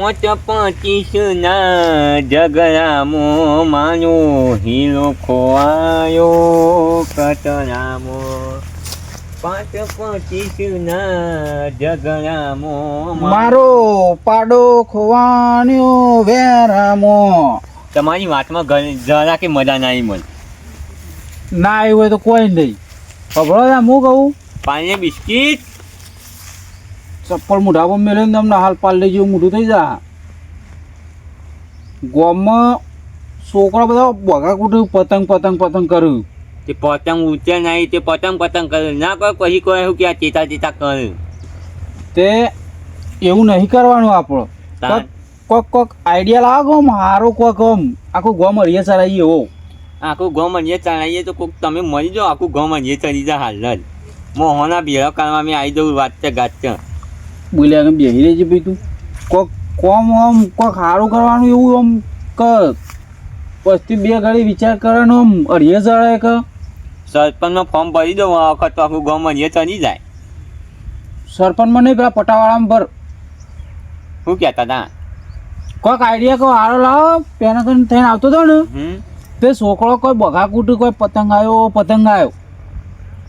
પોચ 25 ના ઝઘડામાં માનો હીરો ખોવાયો કટરામાં 5-25 ના ઝઘડામાં મારો પાડો ખોવાણ્યો વેરામો. તમારી વાતમાં જરા કે મજા ના આવી મને. ના આવ્યું હોય તો કોઈ નહીં. ખબર હું કહું પાણી બિસ્કીટ ચપ્પલ મોઢામાં મેળે ને તમને હાલ પાલ લઈ જેવું મોઢું થઈ જા. ગામમાં છોકરા બધા બગા કુટું પતંગ કર્યું. તે પતંગ ઉંચે નહીં તે પતંગ કરે ના કોઈ પછી કોઈ શું કે આ ચેતા કરે. તે એવું નહીં કરવાનું આપણો. કોક આઈડિયા લાવો મારો કોક આખું ગામ અડિયા ચલાવીએ એવો. આખું ગામ અડિયા ચલાવીએ તો કોક તમે મરી જાઓ આખું ગામ અડિયા ચડી જાય હાલ જ. મોહના ભેળો કરવા મેં આવી જવું વાંચતે ગાચતે બોલ્યા કે બેસી રહેજે ભાઈ તું. કોમ કોક સારું કરવાનું એવું આમ કર. પછી બે ઘડી વિચાર કરવાનો આમ અડિયા ચડાય કે સરપંચમાં ફોર્મ ભરી દઉં આ વખત તો આખું ગામ અડિયા ચડી જાય. સરપંચમાં નહીં પેલા પટાવાળામાં ભર. શું કહેતા હતા કોઈક આઈડિયા કોઈ સારો લાવો. પેના કરીને થઈને આવતો હતો ને તે છોકરો કોઈ બઘા કૂટ્યું કોઈ પતંગ આવ્યો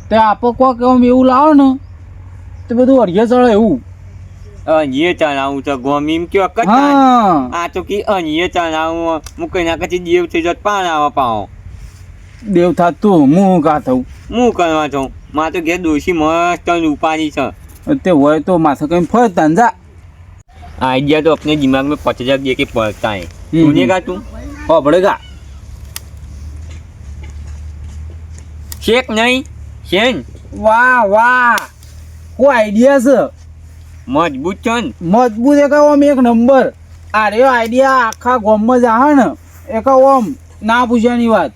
તે આપો કોઈક એમ એવું લાવો ને તે બધું અડિયા ચડે એવું. અનિયે ચણાવું તો ગોમ એમ કયો આ તો કે અનિયે ચણાવું મૂકી ના પછી દેવ થઈ જત પાણ આવા પાવો દેવ થાતું હું કા થવું હું કરવા છું માં તો ઘેર ડોશી મસ્ત ઉપાડી છે. તે હોય તો માથે કઈ ફર તાંજા आइडिया तो अपने दिमाग में 50 दे के पड़ता है. सुनेगा तू पड़ेगा शेक नहीं शेन. वाह को आइडिया છે મજબૂત છે ને મજબૂત એક ઓમ એક નંબર. આ રહ્યો આઈડિયા આખા ગામમાં જાહે ને એક ઓમ ના પૂછ્યાની વાત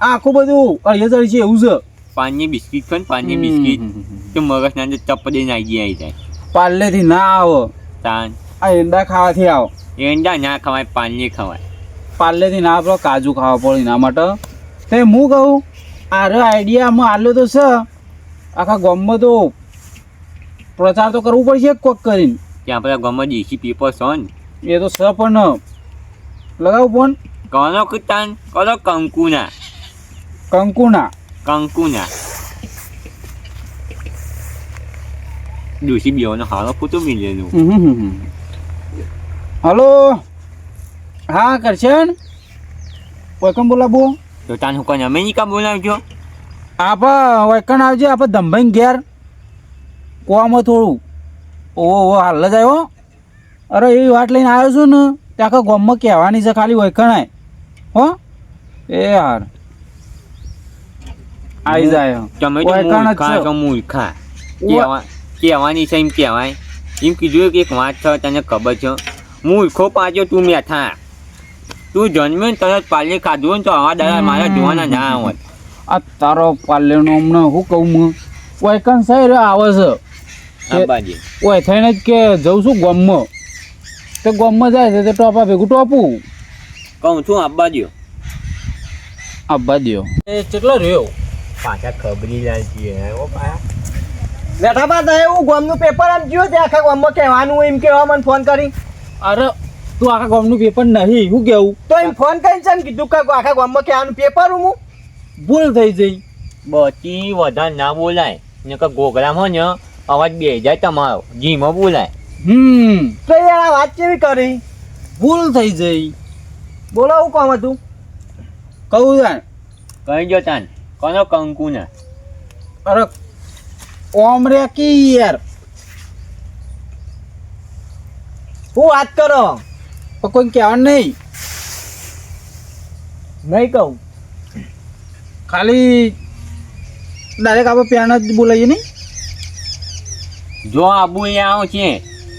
આખું બધું અડિયા છે એવું છે. પાણી બિસ્કિટ છે ને પાણી બિસ્કિટ તો મગજ ના અંદર ચપ દઈને આઈડિયા આવી જાય. પાર્લેથી ના આવે તાન આ એંડા ખાવાથી આવો. એંડા ના ખવાય પાણી ખવાય. પાર્લેથી ના આપણે કાજુ ખાવા પડે એના માટે તે હું કહું આ રહ્યો આઈડિયામાં આલ્યો તો છે આખા ગામમાં તો પ્રચાર તો કરવું પડશે કોક કરીને. ત્યાં આપણા ગામમાં દેશી પેપર છે ને એ તો છે પણ લગાવું ફોન કરો તાન કરો કંકુના ડોશી બેવાનો હારો ફોટો મિલેલું. હલો હા કરશન વૈકણ બોલાવો તો તાન હું કોને અમેરિકા બોલાવજો. આપણે વૈકણ આવજે આપણે ધંભાઈ ઘેર કોવામાં થોડું ઓહો હાલ જ આવ્યો. અરે એવી વાત લઈને આવ્યો છું ને ત્યાં આખા ગામમાં કહેવાની છે ખાલી વૈકણાય હો એ યાર આવી જાય. તમે તો મૂર્ખા કહેવાની છે એમ કહેવાય એમ કીધું કે એક વાત છે તને ખબર છે મૂર્ખો પાછો તું મેઠા તું જન્મ્યો ને તરત પાલે ખાધું ને તો આવા દાડા મારા જોવાના ના આવત. આ તારો પાલેનો હમણાં શું કહું હું વૈકણ સહી આવે છે ઓય થઈને જ કે જઉં છું ગામમાં તો ગામમાં જાય છે તો ટોપા ભેગું ટોપું કહું છું આબા દો એ કેટલો રહ્યો પાછા ખબરી લાગી બેઠા પાછા એવું ગામનું પેપર આમ ગયો તે આખા ગામમાં કહેવાનું એમ કેવા મને ફોન કરી. અરે તું આખા ગામનું પેપર નહીં શું કેવું તો એમ ફોન કરીને છે ને કીધું કે આખા ગામમાં કહેવાનું પેપર હું ભૂલ થઈ જઈ. બચી વધારે ના બોલાય ને કે ગોગડામાં ને અવાજ બે જાય તમારો જીમાં બોલાય. તો યાર આ વાત કેવી કરી ભૂલ થઈ જઈ. બોલો હું કામ હતું કહું તાન કઈ જો તાન કોનો કંકુના. અરે ઓમ રે કી યાર હું વાત કરો કોઈ કહેવાનું નહીં કહું ખાલી ડાયરેક્ટ આપણે પ્યાન જ બોલાવીએ નહીં. જો આબુ અહીંયા આવો છે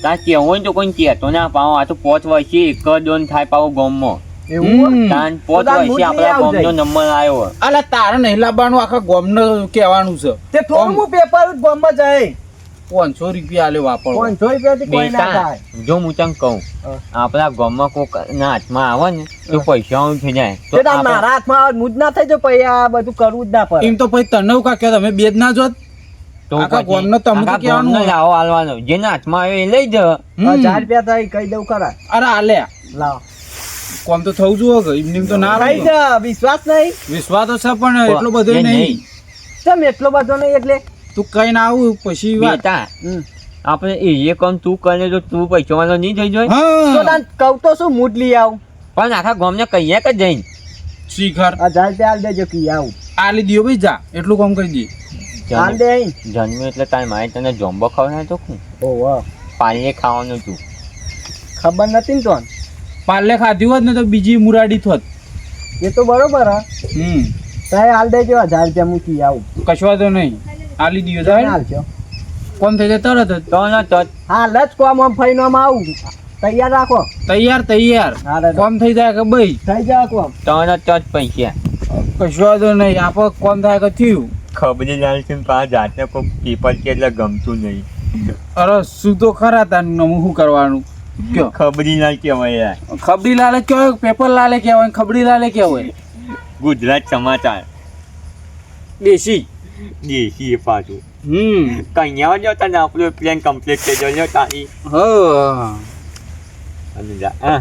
ત્યાં કહેવું હોય તો કોઈ કહેતો ના પાવો. આ તો 5 વર્ષે એક દોન થાય પાવો ગામમાં. એવું તાન 5 વર્ષે આપણા ગામનો નંબર આવ્યો. અલા તારે નહીં લાવવાનું આખા ગામને કહેવાનું છે તે થોડું હું પેપર જ ગામમાં જાય 500 રૂપિયા આલે વાપરો. 500 રૂપિયાથી કોઈ ના થાય. જો હું તને કહું આપણા ગામમાં કોક ના હાથમાં આવે ને તો પૈસા થઈ જાય તો મારા હાથમાં હું જ ના થઈ જો પછી આ બધું કરવું જ ના પડે. એમ તો પછી તને કા કે તમે બે જ ના જોત તો આખા પછી ગામનો તમે તો આખા કહેવાનું ગામનો હોય. લાવો આલવાનો જેના હાથમાં આવે એ લઈ જ 1000 રૂપિયા થાય કહી દઉં ખરા અરે આલે લાવ કોમ તો થવું જોઈએ કે એમ તો ના લઈ રહે. જા વિશ્વાસ નહીં વિશ્વાસ તો છે પણ એટલો બધો નહીં. ચમ એટલો બધો નહીં એટલે તું કઈ ના આવું પછી વાત. બેટા આપણે એ કામ તું કરે તો તું પૈસા વાળો નહીં થઈ જાય તો હા તાન કહું તો શું મૂડ લઈ આવું પણ આખા ગામને કહીએ કે જઈને શિખર 1000 રૂપિયા આલ દેજો કી આવું આલી દિયો ભાઈ જા એટલું કામ કરી દે. આલ દે અહીં. જન્મ એટલે તારી માએ તને જોમ્બો ખવડાવ્યો તો શું ઓહો પાણીએ ખાવાનું તું ખબર નથી ને તોન પાર્લે ખાધી હોત ને તો બીજી મુરાડી થોત. એ તો બરોબર હા હમ તાય હાલ દેજો 1000 રૂપિયા હું કી આવું કશવા તો નહીં આલી દિયો જાય હાલજો કોમ થઈ જાય તરત જ. તો ન તો હાલ જ કોમ આમ ફઈને આમ આવું તૈયાર રાખો તૈયાર હા રે કોમ થઈ જાય કે ભાઈ થઈ જાવ કોમ તો ન તો જ પૈસા કશવા તો નહીં આપણે કોમ થાય કે થયું. ખબરી લાલ છે પા જાતને કોઈ પેપર કે એટલે ગમતું નહીં અરે શું તો ખરા તાન શું કરવાનું કયો ખબરી લાલ કહેવાય યાર ખબડી લાલે કહેવાય પેપર લાલે કહેવાય ખબડી લાલે કહેવાય ગુજરાત સમાચાર દેશી. દેશી એ પાછું હમ કન્યા જો તને આપણું પ્લેન કમ્પ્લીટ થઈ ગયો તારી હા અને જા હા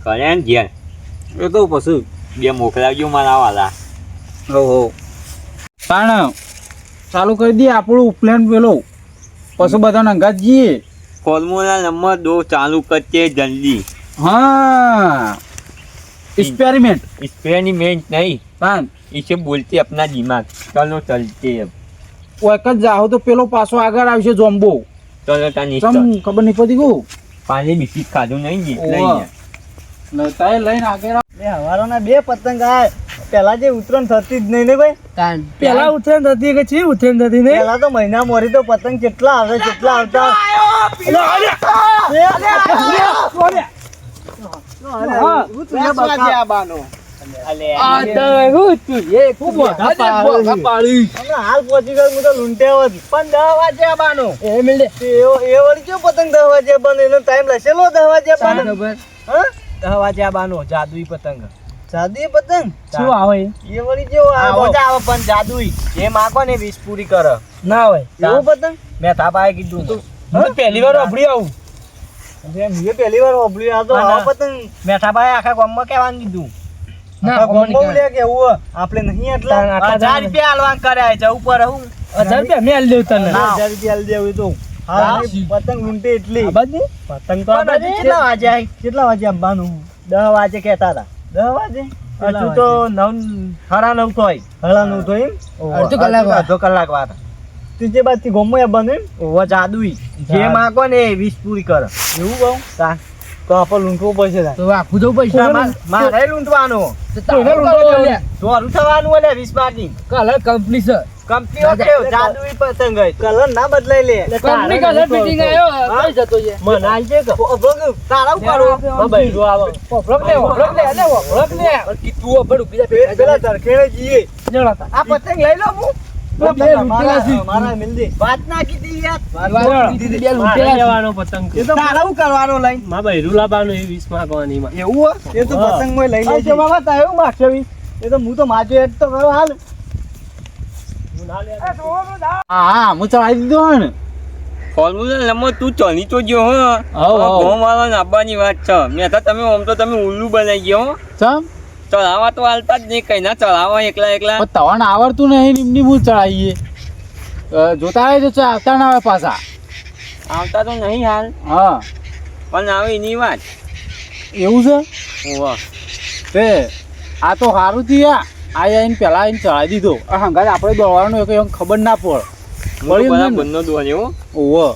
કરે ને ઘેર એ તો પછી બે મોકલાવજો મારા વાલા હો તાણ ચાલુ કરી દઈએ આપણું પ્લેન પેલો પછી બધા અંગાત જઈએ. ફોર્મ્યુલા નંબર 2 ચાલુ કરते जल्दी हाँ एक्सपेरिमेंट एक्सपेरिमेंट नहीं तान इसे बोलते अपना दिमाग चलो चलते अब वो एक जाओ तो पेलो पासो આગળ આવશે જોમ્બો चलो तानी તમ ખબર નહીં પડી ગયું पानी बिस्किट खाधું નહીં ને એટલે ઓવા. અહીંયા. નતાય લઈને આગળ આવ. બે હવારોના બે પતંગ આ પેલા જે ઉતરણ થતી જ નહીં ને ભાઈ પેલા ઉતરણ થતી કે છે ઉતરણ થતી નહીં પેલા તો મહિના મોરી તો પતંગ કેટલા આવે કેટલા આવતા હાલ પહોંચી ગયો હું તો લૂંટે હોત પણ 10 વાગે આવવાનો એ વળી જો પતંગ 10 વાગે બને એનો ટાઈમ લખેલો 10 વાગે બને હા 10 વાગે આવવાનો જાદુઈ પતંગ જાદુઈ પતંગ શું આવે એ વળી જેવો આવે પણ જાદુઈ જે માગો ને 20 પૂરી કરે ના હોય એવું પતંગ મેં થાપાએ કીધું હું પહેલી વાર ઓબળી આવું મેં પહેલી વાર ઓબળી આવતો આ પતંગ મેઠા ભાઈ આખા ગામમાં કહેવાનું કીધું ના ગામમાં લે કે એવું આપણે નહીં એટલા 1000 રૂપિયા આલવાન કર્યા છે ઉપર હું 1000 રૂપિયા મેં આલ દેવ તને 1000 રૂપિયા આલ દેવ તો હા પતંગ ઊંટે એટલી પતંગ તો આપણે કેટલા વાગે આવી કેટલા વાગે આવવાનું 10 વાગે કહેતા હતા 10 વાગે હજુ તો 9:30 થાય 9:30 થાય અડધો કલાક વાર ત્રીજે બાદ થી ગમો બને ઓવા જાદુઈ જે માગો ને 20 પૂરી કરે એવું બહુ તા તો આપણે લૂંટવું પડશે તો આખું જવું પૈસા મારે લૂંટવાનું દોરું થવાનું એટલે 20 માગી કલર કંપની છે કંપની ઓકે જાદુઈ પતંગ હોય કલર ના બદલાઈ લે કંપની કલર ફિટિંગ આવ્યો કઈ જતો છે મને આલ છે કે ઓબ્રોગ તારા ઉપાડો બૈરો આવો ઓબ્રોગ લે કે તું ઓબડ બીજા પેલા તરખેડે જીએ આ પતંગ લઈ લો હું મારા મિલ દે વાત ના કીધી યાર પતંગ એ તો તારા હું કરવાનો લઈ માં બૈરું લાવવાનો એ 20 માંગવાની માં એવું એ તો પતંગ માં લઈ લેજે બાબા તાયો માગશે 20 એ તો હું તો માજો એક તો કરો હાલ હા હું ચડાવી દીધો ને ફોર્મ્યુલા નંબર તું ચલી તો ગયો હો ગોમ વાળા નાબાની વાત છે મેં તો તમે આમ તો તમે ઉલ્લુ બનાવી ગયો હો ચમ ચલાવવા તો હાલતા જ નહીં કઈ ના ચલાવવા એકલા પણ તવાને આવડતું નહીં એમની હું ચડાવીએ જોતા આવે તો આવતા ના આવે પાછા આવતા તો નહીં હાલ હા પણ આવે એની વાત એવું છે ઓવા તે આ તો સારું થયું યા આઈને પહેલા આઈને ચડાવી દીધો આ હંગાત આપણે દોડવાનું એક ખબર ના પડે બંને દોડે હો ઓહો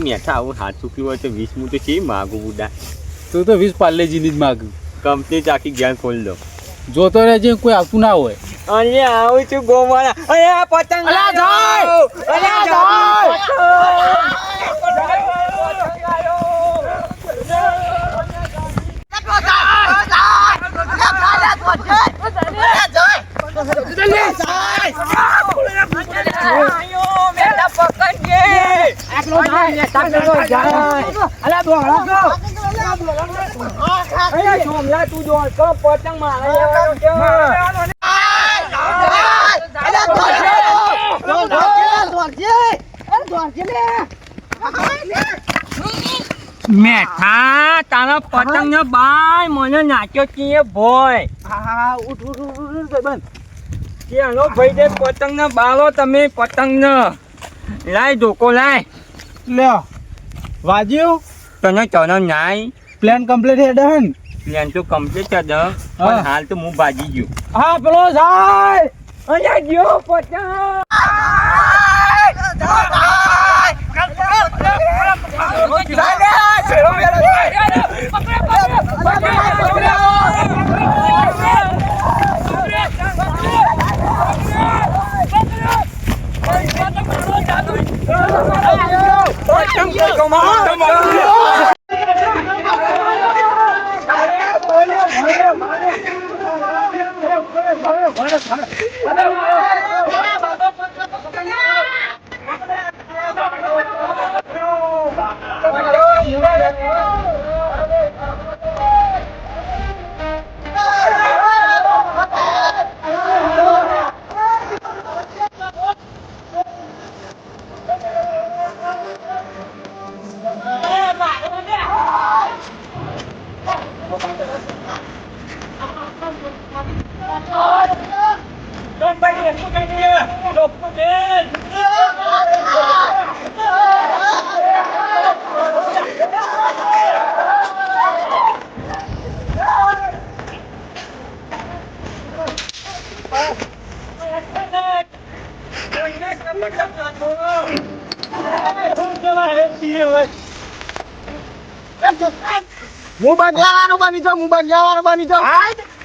મેઠા આવું હાથ ચૂક્યું હોય તો 20 હું તો છે માગું બુડા તું તો 20 પાર્લેજીની જ માગ્યું કંપની ચાકી જ્ઞાન ખોલી દો જોતો રહેજે કોઈ આવતું ના હોય અને આવું છું ગોમાળા અરે આ પતંગ અલા જાય અલા જાય મેઠા તારા પતંગ ને બાય મને નાખ્યો કે ભોય હા ઉઠ ભાઈબંધ કે આનો ભાઈ દે પતંગ ને બાળો તમે પતંગ ને લાય ધોકો લાય લ્યો વાજ્યું તને ચરણ નાય પ્લાન કમ્પ્લીટ હેડ હન પ્લાન તો કમ્પ્લીટ જ પણ હા. હાલ તો હું ભાજી ગયો હા પેલો જાય અહીંયા ગયો પતંગ હું બદલાવાનો બની જાઉં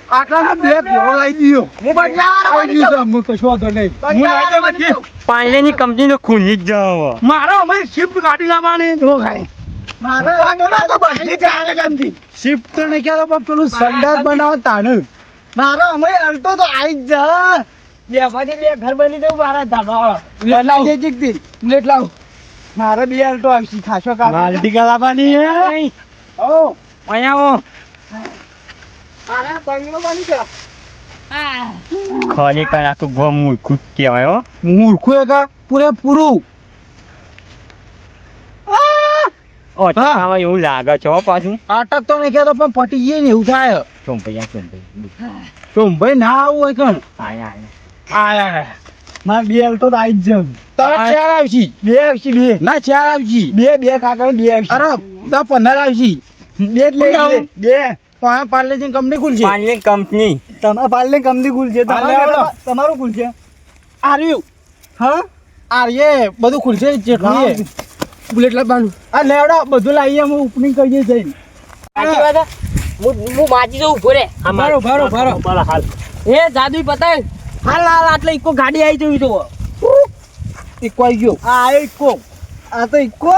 આટલા બે ભેળો લાવી દીયો હું બદલાવાનો કોઈ દિવસ અમુક કશો વાંધો નહીં હું લાવતો નથી પાણીની કંપની તો ખુલી જ જાવ મારો અમે શિફ્ટ કાઢી લાવવાની જો ખાઈ મારે વાંધો તો બદલી જાય ગમતી શિફ્ટ તો નહીં કહેતો પણ પેલું સંડાસ બનાવો તાનું મારો અમે અલટો તો આવી જ જા બે પછી બે ઘર બની જવું મારા ધાબા પ્લેટ લાવ પ્લેટ લાવ મારે બે અલટો આવશે ખાસો કામ બાલટી કલાવાની હે ઓ અહીંયા મારા બંગલો બની ગયો ખરેખર આખું ગો મૂર્ખું જ કહેવાય હો મૂર્ખું એકા પૂરેપૂરું હવે એવું લાગે છે હો પાછું અટક તો નહીં કહેતો પણ પટી જઈએ ને એવું થાય તો ભાઈ ના આવું હોય કણ આયા મારે બે અલટો તો આવી જ જાઉં તારા ચાર આવશી બે આવશે બે ના ચાર આવશી બે કાકા બે આવશે અરે તા 15 આવશી બે જ લઈ લે બે તો આ પાર્લેજી કંપની ખુલશે પાણીની કંપની તમારા પાર્લે કંપની ખુલશે પાર્લે વાળો. તમારું ખુલશે આર્યું હા આર્યે બધું ખુલશે જેટલું એ બુલેટ લાવવાનું આ લેવડો બધું લાવીએ અમે ઓપનિંગ કરીએ જઈને સાચી વાત હે. હું માજી જઉં ઉભો રે ભારો હાલ એ જાદુઈ પતંગ હાલ આટલે ઇકો ગાડી આવી જવી તો ઇકો આવી ગયો આ ઇકો આ તો ઇકો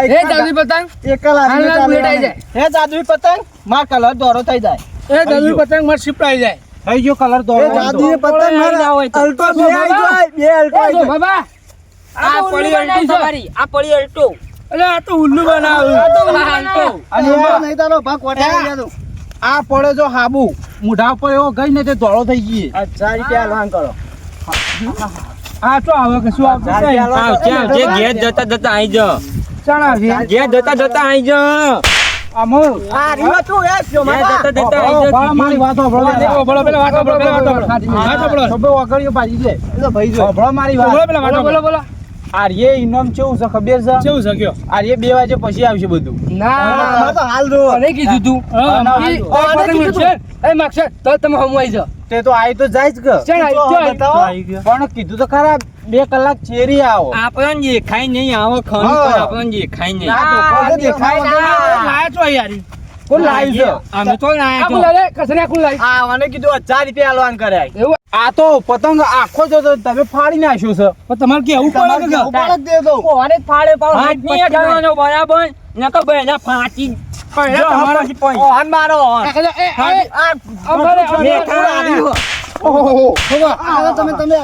એ જાદુઈ પતંગ એકલ હાલ ના બુલેટ આવી જાય. હે જાદુઈ પતંગ માર કલર દોરો થઈ જાય એ જાદુઈ પતંગ માર શિફ્ટ આવી જાય થઈ ગયો કલર દોરો એ જાદુઈ પતંગ ના માર હોય તો. અલ્ટો બે આવી જાય બે અલ્ટો એ આવી જો જાય બાબા આ પડી અલ્ટો તમારી આ પડી અલ્ટો એટલે આ તો ઉલ્લુ બનાવ્યું આ તો અલ્ટો અને આ નહીં તારો ભાગ કોટે આવી ગયા તું આ પડે જો હાબુ મુઢા પર એવો ગઈ ને તે ધોળો થઈ ગઈ 1000 રૂપિયા લોન કરો આ તો આવે કશું આવતું નહીં. જે ઘેર જતા જતા આવી જા ચાણા છે ઘેર જતા જતા આવી જા આમો આ રીવા તું એ જો ઘેર મારા જતા જતા આવી જા ભાળો મારી વાત સાંભળો. પેલા વાત સાંભળો. સબે વગાડ્યો પાછી છે. એ તો ભાઈ જો સાંભળો મારી વાત. બોલો આર્ય ઇનામ કેવું છે ખબર છે? આર્ય 2 વાગે પછી આવશે બધું. અમાર તો હાલ જો અરે કીધું તું એ માગશે તો તમે હમવાઈ જાઓ તે તો આવી તો જાય જ કે. પણ કીધું તો ખરા 2 કલાક ચેરી આવો. આપણને દેખાય નહીં આવો ખરું હા. પણ આપણને દેખાય નહીં આ તો કોને દેખાય ના. કોણ લાવ્યું છે? અમે તો લાયા છો. આ મને કીધું 1000 રૂપિયા લોન કરે આ તો પતંગ આખો જ હતો, તમે ફાડી નાખ્યો છે. પણ તમારે કેવું પડે કે ઉપર જ દે દો કોને ફાડે પાડો હાથ નહીં અડાડવાનો બરાબર નકર બેના ફાટી જો અમારો ઓહન મારો ઓહન ઓહો આ તમે તમે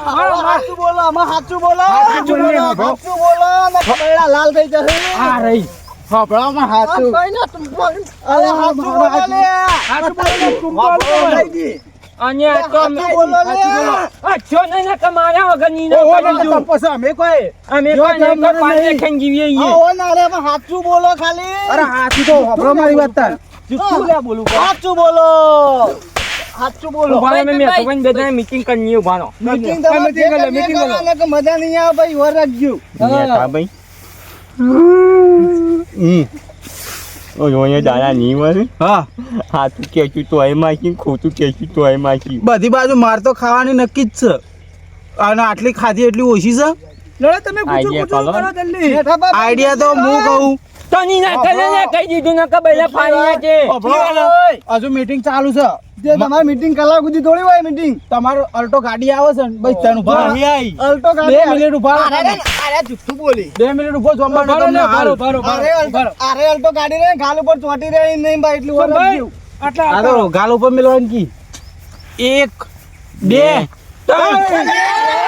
સાચું બોલો આમાં સાચું બોલો સાચું બોલો. સાચું બોલો ને કપડા લાલ થઈ જશે આ રહી હોભળામાં હાચું અરે સાચું બોલો લે હાચું બોલો ને તું વાહ, બોલો. બોલો થઈ ગઈ. અને આ તો સાચું બોલો લે આ છો નહીં ને કમાયા વગર ની ના ઓહો, પડી તો ગયું. પછી અમે કોઈ અમે જો કોઈ નહીં, તમને કોઈ પાણી નહીં. ખાઈને જીવીએ છીએ. આવો ના રે પણ સાચું બોલો ખાલી અરે હાચું તો હોભળો મારી વાત તાર જુઠ્ઠું લે બોલું સાચું બોલો સાચું બોલો ઉભા રહો, અમે મેઠુભાઈને બધાને meeting કરીએ, ઉભા રહો. મીટિંગ તમારે જે meeting કરવી એ કરો ને કે મજા નહીં આવે ભાઈ વર રાખજો મેઠા ભાઈ ઓ જોઈને દાદા નહીં મળે હા સાચું કહેશું તો એ માસી ખોટું કહેશું તો એ માસી બધી બાજુ માર તો ખાવાની નક્કી જ છે અને આટલી ખાધી એટલી ઓછી છે લડો તમે આઈડિયા કરો બેઠા બાપ. આઈડિયા તો હું કહું તો ની ના કરે ને, કહી દીધું ને કે પહેલા ફાડી નાખે. ઓય, હજુ મીટિંગ ચાલુ છે જે તમારી મીટિંગ કલાક સુધી થોડી હોય મીટિંગ તમારું અલ્ટો ગાડી આવે છે ને ભાઈ તને ઉભા રહો. અલ્ટો બે ગાડી મિનિટ ઉભા રહો. અરે જુઠ્ઠું બોલી 2 મિનિટ ઉભો જમવાનો તમને હાલ. અરે અલ્ટો ગાડી રે ગાલ ઉપર ચોટી રહે નહીં ભાઈ એટલું વર રાખજો આ તો ગાલ ઉપર મેલવાની કી 1 2 3